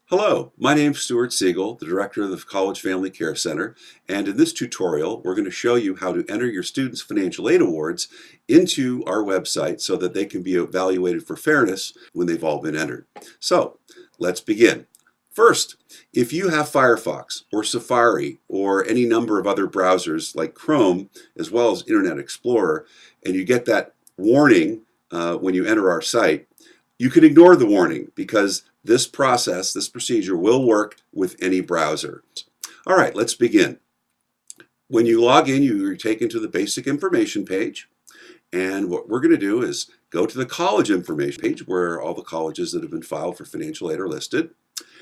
Hello, my name is Stuart Siegel, the Director of the College Family Care Center, and in this tutorial we're going to show you how to enter your students' financial aid awards into our website so that they can be evaluated for fairness when they've all been entered. So, let's begin. First, if you have Firefox or Safari or any number of other browsers like Chrome as well as Internet Explorer, and you get that warning when you enter our site, you can ignore the warning because this procedure will work with any browser. All right, let's begin. When you log in, you're taken to the basic information page. And what we're going to do is go to the college information page where all the colleges that have been filed for financial aid are listed.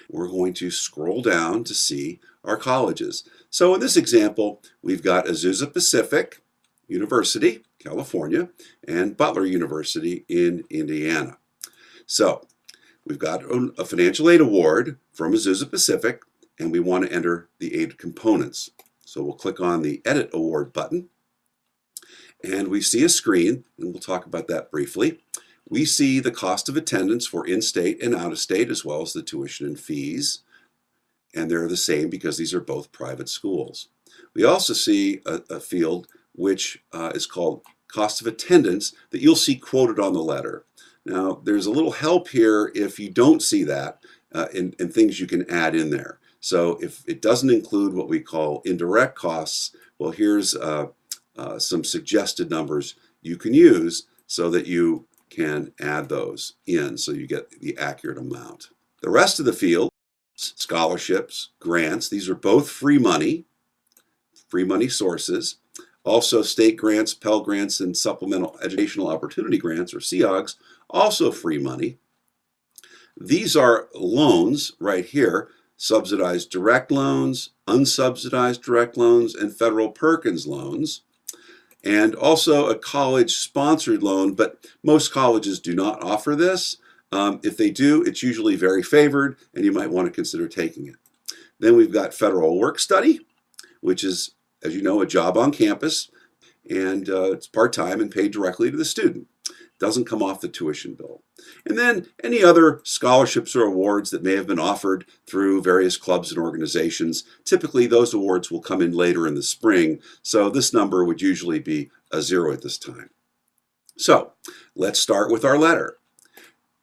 We're going to scroll down to see our colleges. So in this example, we've got Azusa Pacific University, California, and Butler University in Indiana. So we've got a financial aid award from Azusa Pacific, and we want to enter the aid components. So we'll click on the Edit Award button, and we see a screen, and we'll talk about that briefly. We see the cost of attendance for in-state and out-of-state, as well as the tuition and fees, and they're the same because these are both private schools. We also see a field which is called cost of attendance that you'll see quoted on the letter. Now, there's a little help here if you don't see that and things you can add in there. So if it doesn't include what we call indirect costs, well, here's some suggested numbers you can use so that you can add those in so you get the accurate amount. The rest of the fields, scholarships, grants, these are both free money sources. Also, state grants, Pell Grants, and Supplemental Educational Opportunity Grants, or SEOGs, also free money. These are loans right here, subsidized direct loans, unsubsidized direct loans, and federal Perkins loans. And also a college-sponsored loan, but most colleges do not offer this. If they do, it's usually very favored, and you might want to consider taking it. Then we've got federal work study, which is, as you know, a job on campus, and it's part-time and paid directly to the student. Doesn't come off the tuition bill. And then any other scholarships or awards that may have been offered through various clubs and organizations. Typically, those awards will come in later in the spring, so this number would usually be a 0 at this time. So let's start with our letter.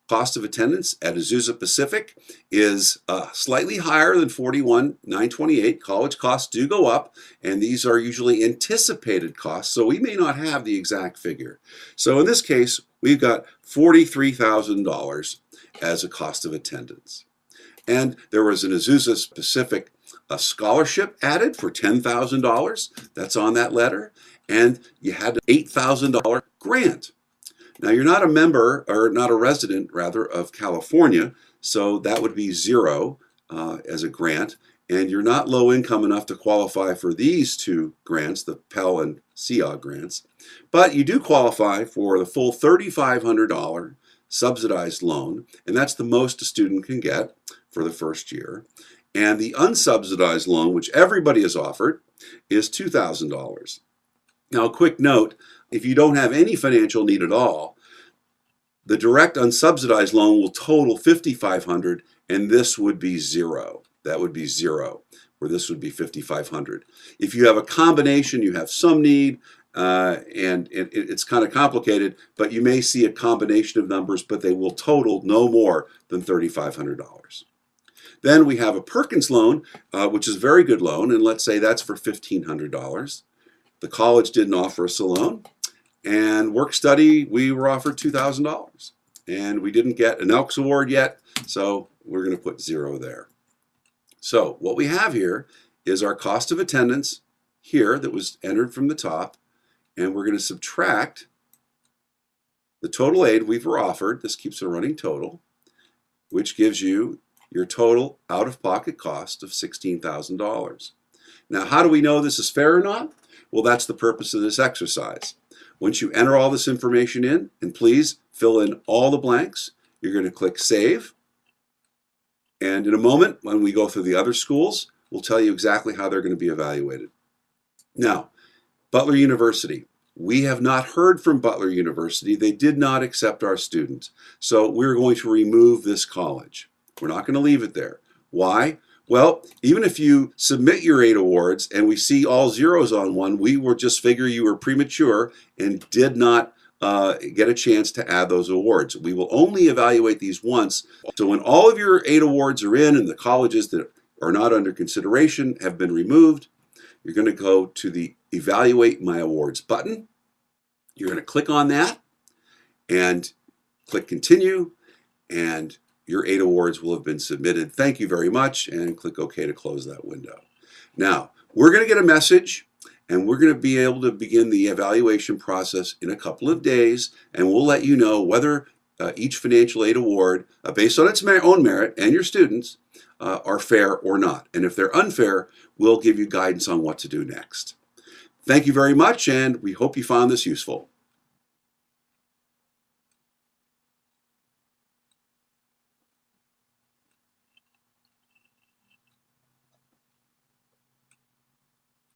Cost of attendance at Azusa Pacific is slightly higher than $41,928. College costs do go up, and these are usually anticipated costs, so we may not have the exact figure. So in this case, we've got $43,000 as a cost of attendance. And there was an Azusa Pacific scholarship added for $10,000. That's on that letter. And you had an $8,000 grant. Now, you're not a member, or not a resident, rather, of California, so that would be 0 as a grant, and you're not low income enough to qualify for these two grants, the Pell and SEOG grants, but you do qualify for the full $3,500 subsidized loan, and that's the most a student can get for the first year. And the unsubsidized loan, which everybody is offered, is $2,000. Now, a quick note, if you don't have any financial need at all, the direct unsubsidized loan will total $5,500, and this would be 0. That would be 0, where this would be $5,500. If you have a combination, you have some need, and it's kind of complicated, but you may see a combination of numbers, but they will total no more than $3,500. Then we have a Perkins loan, which is a very good loan, and let's say that's for $1,500. The college didn't offer us a loan, and work study, we were offered $2,000. And we didn't get an Elks Award yet, so we're going to put 0 there. So what we have here is our cost of attendance here that was entered from the top, and we're going to subtract the total aid we were offered. This keeps a running total, which gives you your total out-of-pocket cost of $16,000. Now, how do we know this is fair or not? Well, that's the purpose of this exercise. Once you enter all this information in, and please fill in all the blanks, you're going to click Save. And in a moment, when we go through the other schools, we'll tell you exactly how they're going to be evaluated. Now, Butler University. We have not heard from Butler University. They did not accept our students. So we're going to remove this college. We're not going to leave it there. Why? Well, even if you submit your 8 awards and we see all zeros on one, we will just figure you were premature and did not get a chance to add those awards. We will only evaluate these once. So when all of your 8 awards are in and the colleges that are not under consideration have been removed, you're going to go to the Evaluate My Awards button. You're going to click on that and click Continue, and your 8 awards will have been submitted. Thank you very much, and click OK to close that window. Now, we're going to get a message, and we're going to be able to begin the evaluation process in a couple of days, and we'll let you know whether each financial aid award, based on its own merit and your students, are fair or not. And if they're unfair, we'll give you guidance on what to do next. Thank you very much, and we hope you found this useful.